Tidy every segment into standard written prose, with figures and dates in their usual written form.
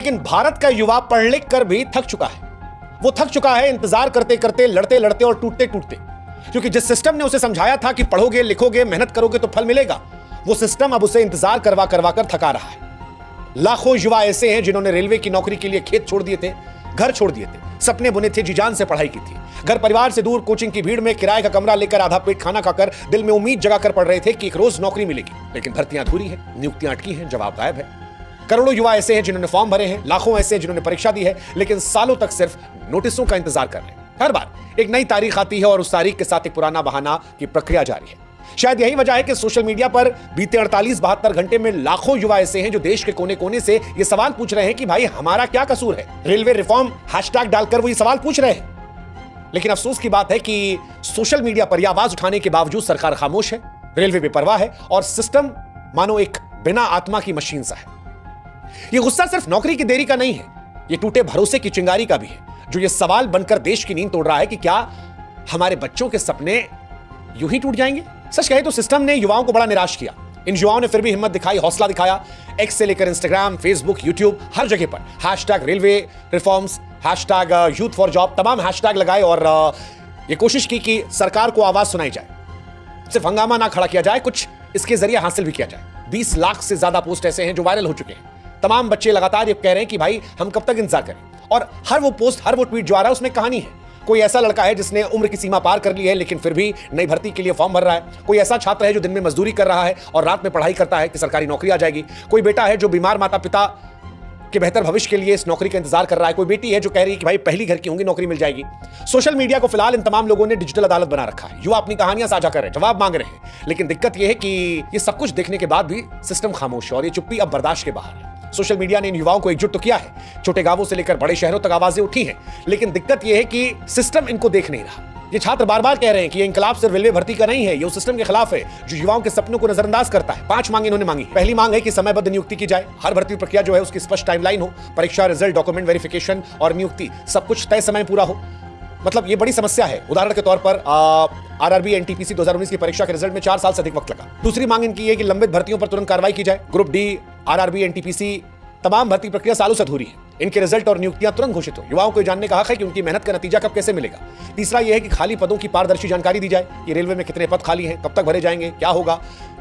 लेकिन भारत का युवा पढ़ लिख कर भी थक चुका है। वो थक चुका है इंतजार करते करते, लड़ते लड़ते और टूटते टूटते, क्योंकि जिस सिस्टम ने उसे समझाया था कि पढ़ोगे लिखोगे मेहनत करोगे तो फल मिलेगा, वो सिस्टम अब उसे इंतजार करवा करवा कर थका रहा है। लाखों युवा ऐसे हैं जिन्होंने रेलवे की नौकरी के लिए खेत छोड़ दिए थे, घर छोड़ दिए थे, सपने बुने थे, जी जान से पढ़ाई की थी, घर परिवार से दूर कोचिंग की भीड़ में किराए का कमरा लेकर आधा पेट खाना खाकर दिल में उम्मीद जगाकर पढ़ रहे थे कि एक रोज नौकरी मिलेगी। लेकिन भर्तियां अधूरी है, नियुक्तियां अटकी हैं, जवाब गायब है। करोड़ों युवा ऐसे हैं जिन्होंने फॉर्म भरे हैं, लाखों ऐसे हैं जिन्होंने परीक्षा दी है, लेकिन सालों तक सिर्फ नोटिसों का इंतजार कर रहे हैं। हर बार एक नई तारीख आती है और उस तारीख के साथ एक पुराना बहाना की प्रक्रिया जारी है। शायद यही वजह है कि सोशल मीडिया पर बीते 48-72 घंटे में लाखों युवा ऐसे हैं जो देश के कोने कोने से ये सवाल पूछ रहे हैं कि भाई हमारा क्या कसूर है। रेलवे रिफॉर्म हैशटैग डालकर वो ये सवाल पूछ रहे हैं। लेकिन अफसोस की बात है कि सोशल मीडिया पर यह आवाज उठाने के बावजूद सरकार खामोश है, रेलवे बेपरवाह है और सिस्टम मानो एक बिना आत्मा की मशीन सा है। यह गुस्सा सिर्फ नौकरी की देरी का नहीं है, यह टूटे भरोसे की चिंगारी का भी है, जो यह सवाल बनकर देश की नींद तोड़ रहा है कि क्या हमारे बच्चों के सपने यूं ही टूट जाएंगे। सच कहे तो सिस्टम ने युवाओं को बड़ा निराश किया। इन युवाओं ने फिर भी हिम्मत दिखाई, हौसला दिखाया। एक्स से लेकर इंस्टाग्राम, फेसबुक, यूट्यूब, हर जगह पर hashtag railway reforms, hashtag youth for job, तमाम हैशटैग लगाए और यह कोशिश की कि सरकार को आवाज सुनाई जाए। सिर्फ हंगामा ना खड़ा किया जाए, कुछ इसके जरिए हासिल भी किया जाए। 20 लाख से ज्यादा पोस्ट ऐसे हैं जो वायरल हो चुके हैं। तमाम बच्चे लगातार ये कह रहे हैं कि भाई हम कब तक इंतजार करें, और हर वो पोस्ट, हर वो ट्वीट जो आ रहा है उसमें कहानी है। कोई ऐसा लड़का है जिसने उम्र की सीमा पार कर ली है लेकिन फिर भी नई भर्ती के लिए फॉर्म भर रहा है। कोई ऐसा छात्र है जो दिन में मजदूरी कर रहा है और रात में पढ़ाई करता है कि सरकारी नौकरी आ जाएगी। कोई बेटा है जो बीमार माता पिता के बेहतर भविष्य के लिए इस नौकरी का इंतजार कर रहा है। कोई बेटी है जो कह रही है कि भाई पहली घर की होंगी, नौकरी मिल जाएगी। सोशल मीडिया को फिलहाल इन तमाम लोगों ने डिजिटल अदालत बना रखा है। युवा अपनी कहानियां साझा कर रहे हैं, जवाब मांग रहे हैं, लेकिन दिक्कत यह है कि ये सब कुछ देखने के बाद भी सिस्टम खामोश है और ये चुप्पी अब बर्दाश्त के बाहर है। सोशल मीडिया ने इन युवाओं को एकजुट तो किया है, छोटे गांवों से लेकर बड़े शहरों तक आवाजें उठी हैं, लेकिन दिक्कत यह है कि सिस्टम इनको देख नहीं रहा। ये छात्र बार बार कह रहे हैं कि ये इंकलाब सिर्फ रेलवे भर्ती का नहीं है, ये उस सिस्टम के खिलाफ है जो युवाओं के सपनों को नजरअंदाज करता है। 5 मांग इन्होंने मांगी। पहली मांग है कि समयबद्ध नियुक्ति की जाए, हर भर्ती प्रक्रिया जो है उसकी स्पष्ट टाइमलाइन हो, परीक्षा, रिजल्ट, डॉक्यूमेंट वेरिफिकेशन और नियुक्ति सब कुछ तय समय पूरा हो। मतलब ये बड़ी समस्या है। उदाहरण के तौर पर आरआरबी एनटीपीसी 2019 की परीक्षा के रिजल्ट में 4 साल से अधिक वक्त लगा। दूसरी मांग इनकी है कि लंबित भर्तियों पर तुरंत कार्रवाई की जाए। ग्रुप डी, आरआरबी, एनटीपीसी तमाम भर्ती प्रक्रिया सालों से अधूरी है। इनके रिजल्ट और नियुक्तियां तुरंत घोषित हो। युवाओं को जानने का हक है कि उनकी मेहनत का नतीजा कब कैसे मिलेगा। तीसरा यह है कि खाली पदों की पारदर्शी जानकारी दी जाए कि रेलवे में कितने पद खाली हैं, कब तक भरे जाएंगे, क्या होगा।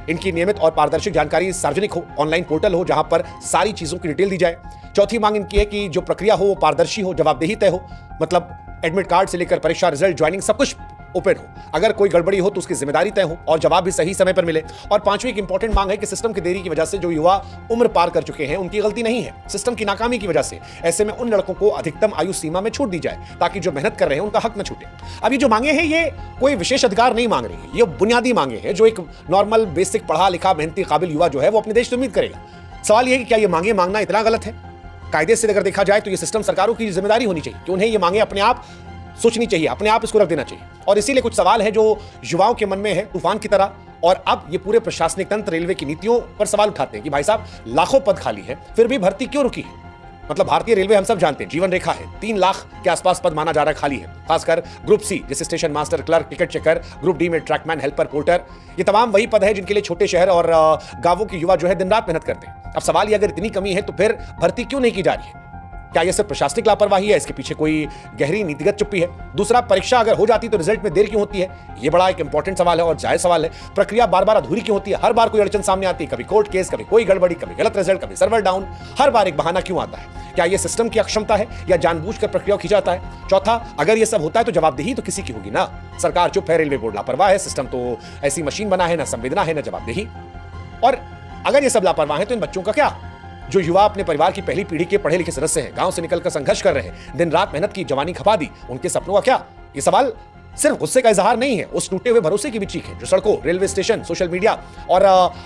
इनकी नियमित और पारदर्शी जानकारी सार्वजनिक हो, ऑनलाइन पोर्टल हो जहां पर सारी चीजों की डिटेल दी जाए। चौथी मांग इनकी है कि जो प्रक्रिया हो वो पारदर्शी हो, जवाबदेही तय हो, मतलब एडमिट कार्ड से लेकर परीक्षा, रिजल्ट, ज्वाइनिंग सब कुछ ओपन हो। अगर कोई गड़बड़ी हो तो उसकी जिम्मेदारी तय हो और जवाब भी सही समय पर मिले। और पांचवी एक इंपॉर्टेंट मांग है कि सिस्टम की देरी की वजह से जो युवा उम्र पार कर चुके हैं उनकी गलती नहीं है, सिस्टम की नाकामी की वजह से। ऐसे में उन लड़कों को अधिकतम आयु सीमा में छूट दी जाए ताकि जो मेहनत कर रहे हैं उनका हक न छूटे। अब ये जो मांगे हैं ये कोई विशेष अधिकार नहीं मांग रही है, ये बुनियादी मांगे हैं जो एक नॉर्मल बेसिक पढ़ा लिखा मेहनती काबिल युवा जो है वो अपने देश से उम्मीद करेगा। सवाल यह है कि क्या ये मांगे मांगना इतना गलत है? कायदे से अगर देखा जाए तो ये सिस्टम सरकारों की जिम्मेदारी होनी चाहिए कि उन्हें ये मांगे अपने आप सोचनी चाहिए, अपने आप इसको रख देना चाहिए। और इसीलिए कुछ सवाल है जो युवाओं के मन में है तूफान की तरह, और अब ये पूरे प्रशासनिक तंत्र रेलवे की नीतियों पर सवाल उठाते हैं कि भाई साहब लाखों पद खाली है फिर भी भर्ती क्यों रुकी है। मतलब भारतीय रेलवे हम सब जानते हैं जीवन रेखा है, 3 लाख के आसपास पद माना जा रहा है खाली है। खासकर ग्रुप सी जैसे station master, clerk, ticket checker, group D में ट्रैकमैन, हेल्पर, पोर्टर, ये तमाम वही पद है जिनके लिए छोटे शहर और गांवों के युवा जो है दिन रात मेहनत करते हैं। अब सवाल ये अगर इतनी कमी है तो फिर भर्ती क्यों नहीं की जा रही है? क्या यह सिर्फ प्रशासनिक लापरवाही है? इसके पीछे कोई गहरी नीतिगत चुप्पी है? दूसरा, परीक्षा अगर हो जाती तो रिजल्ट में देर क्यों होती है? यह बड़ा एक इंपॉर्टेंट सवाल है और जायज सवाल है। प्रक्रिया बार बार अधूरी क्यों होती है? हर बार कोई अड़चन सामने आती है, कभी कोर्ट केस, कभी कोई गड़बड़ी, कभी गलत रिजल्ट, कभी सर्वर डाउन। हर बार एक बहाना क्यों आता है? क्या यह सिस्टम की अक्षमता है या जानबूझकर प्रक्रिया खींचाता है? चौथा, अगर यह सब होता है तो जवाबदेही तो किसी की होगी ना। सरकार चुप है, रेलवे बोर्ड लापरवाह है, सिस्टम तो ऐसी मशीन बना है, ना संवेदना है, ना जवाबदेही। और अगर यह सब लापरवाह है तो इन बच्चों का क्या? जो युवा अपने परिवार की पहली पीढ़ी के पढ़े लिखे सदस्य हैं, गांव से निकलकर संघर्ष कर रहे हैं, दिन रात मेहनत की, जवानी खपा दी, उनके सपनों का क्या? ये सवाल सिर्फ गुस्से का इजहार नहीं है, उस टूटे हुए भरोसे की भी चीख है जो सड़कों, रेलवे स्टेशन, सोशल मीडिया और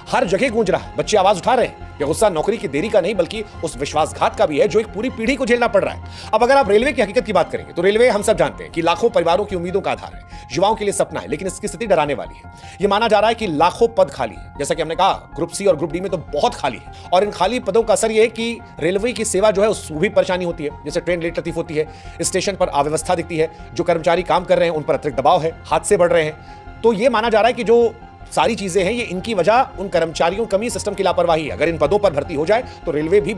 हर जगह गूंज रहा है। बच्चे आवाज उठा रहे हैं। यह गुस्सा नौकरी की देरी का नहीं बल्कि उस विश्वासघात का भी है जो एक पूरी पीढ़ी को झेलना पड़ रहा है। अब अगर आप रेलवे की हकीकत की बात करेंगे तो रेलवे हम सब जानते हैं कि लाखों परिवारों की उम्मीदों का आधार है, युवाओं के लिए सपना है, लेकिन इसकी स्थिति डराने वाली है। यह माना जा रहा है कि लाखों पद खाली है, जैसा कि हमने कहा ग्रुप सी और ग्रुप डी में तो बहुत खाली है। और इन खाली पदों का असर यह है कि रेलवे की सेवा जो है उसमें भी परेशानी होती है, जैसे ट्रेन लेट लतीफ होती है, स्टेशन पर अव्यवस्था दिखती है, जो कर्मचारी काम कर रहे हैं उन पर अतिरिक्त दबाव है, हादसे बढ़ रहे हैं। तो यह माना जा रहा है कि जो सारी चीजें हैं ये इनकी वजह उन कर्मचारियों कमी, सिस्टम की लापरवाही है। अगर इन पदों पर भर्ती हो जाए तो रेलवे भी